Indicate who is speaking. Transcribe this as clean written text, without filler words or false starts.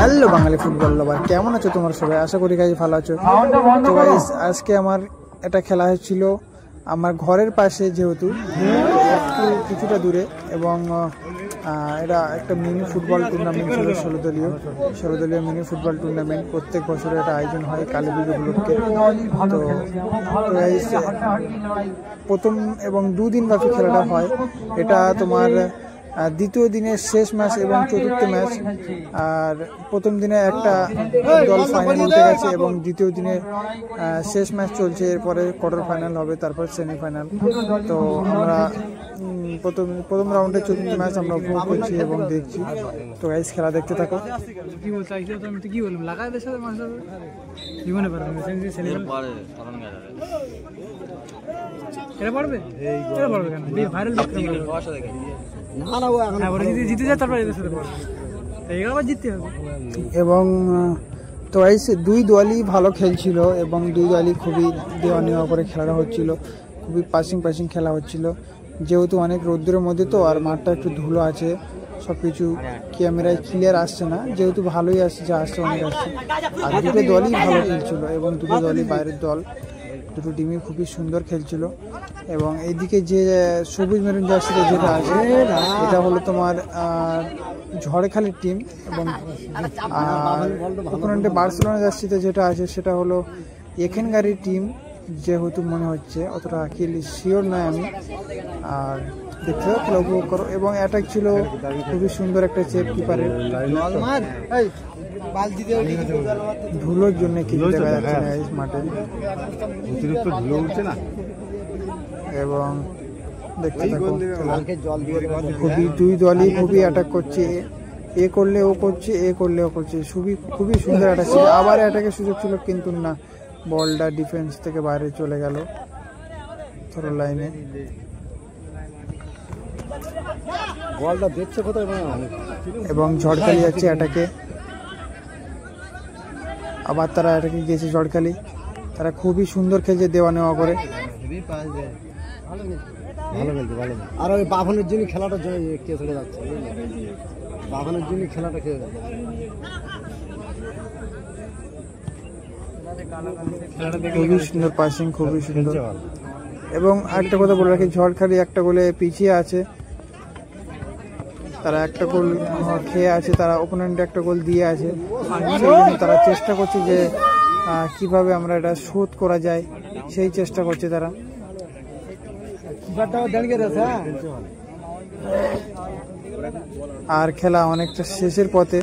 Speaker 1: Hello বাঙালি football লাভার, কেমন আছো তোমরা সবাই? আশা করি গাইজ ভালো আছো। তো গাইজ আজকে আমার এটা খেলা হচ্ছিল আমার ঘরের পাশে, যেহেতু একটু কিছুটা দূরে, এবং এটা একটা মিনি ফুটবল টুর্নামেন্ট ছিল, 16 দলীয় মিনি ফুটবল টুর্নামেন্ট। প্রত্যেক বছর এটা আয়োজন হয় কালী পুজো উপলক্ষে। তো গাইজ প্রথম এবং 2 দিন ব্যাপী খেলাটা হয়। এটা তোমার দ্বিতীয় দিনের শেষ ম্যাচ এবং চতুর্থ ম্যাচ। আর প্রথম দিনে একটা দল ফাইনাল উঠে গেছে এবং দ্বিতীয় দিনে শেষ ম্যাচ চলছে। এরপরে কোয়ার্টার ফাইনাল হবে, তারপর সেমিফাইনাল। তো আমরা প্রথম রাউন্ডে চতুর্থ ম্যাচ আমরা উপভোগ করছি এবং দেখছি। তো গাইস খেলা দেখতে থাকো। এবং তো গাইস 2 দলই ভালো খেলছিল এবং 2 দলই খুবই দেওয়া নেওয়া করে খেলাটা হচ্ছিল, খুবই পাসিং খেলা হচ্ছিল। যেহেতু অনেক রোদ্রের মধ্যে, তো আর মাঠটা একটু ধুলো আছে, সব কিছু ক্যামেরায় ক্লিয়ার আসছে না, যেহেতু ভালোই আসছে, যা আসছে অনেক আসছে। আর 2 দলই ভালো খেলছিল এবং 2 দলই বাইরের দল, 2 টিমই খুবই সুন্দর খেলছিল। এবং এইদিকে যে সবুজ মেরুন জার্সিতে যেটা আছে, এটা হলো তোমার ঝড়খালির টিম। এবং ওখানে বার্সেলোনা জার্সিতে যেটা আছে সেটা হলো এখানকারই টিম, যেহেতু মনে হচ্ছে, অতটা শিওর নয় আমি। আর দেখতে খেলা উপভোগ করো। এবং অ্যাটাক ছিল খুবই সুন্দর একটা চেপ কিপারের, ধুলোর জন্য কিছু দেখা যাচ্ছে না মাঠে, অতিরিক্ত ধুলো উঠছে না। এবং দেখতে থাকো, খুবই 2 দলই খুবই অ্যাটাক করছে, এ করলে ও করছে, এ করলে ও করছে। খুবই সুন্দর অ্যাটাক ছিল। আবার অ্যাটাকের সুযোগ ছিল, কিন্তু না, বলটা ডিফেন্স থেকে বাইরে চলে গেল থ্রো লাইনে। বলটা দেখছে কোথায়, এবং ঝড়খালি যাচ্ছে অ্যাটাকে। আবার তারা অ্যাটাকে গিয়েছে ঝড়খালি, তারা খুবই সুন্দর খেলছে দেওয়া নেওয়া করে। আর ওই বাভনের জন্য খেলাটার জন্য কে চলে যাচ্ছে, বাভনের জন্য খেলাটা খেলে যাচ্ছে। খুবই সুন্দর পাসিং, খুবই সুন্দর। এবং একটা কথা বলে রাখি, ঝড়খালি একটা গোলে পিছিয়ে আছে, তারা একটা গোল খেয়ে আছে, তারা ওপোনেন্টে একটা গোল দিয়ে আছে। সেই জন্য তারা চেষ্টা করছে যে কিভাবে আমরা এটা শোধ করা যায়, সেই চেষ্টা করছে তারা। আর খেলা অনেকটা শেষের পথে।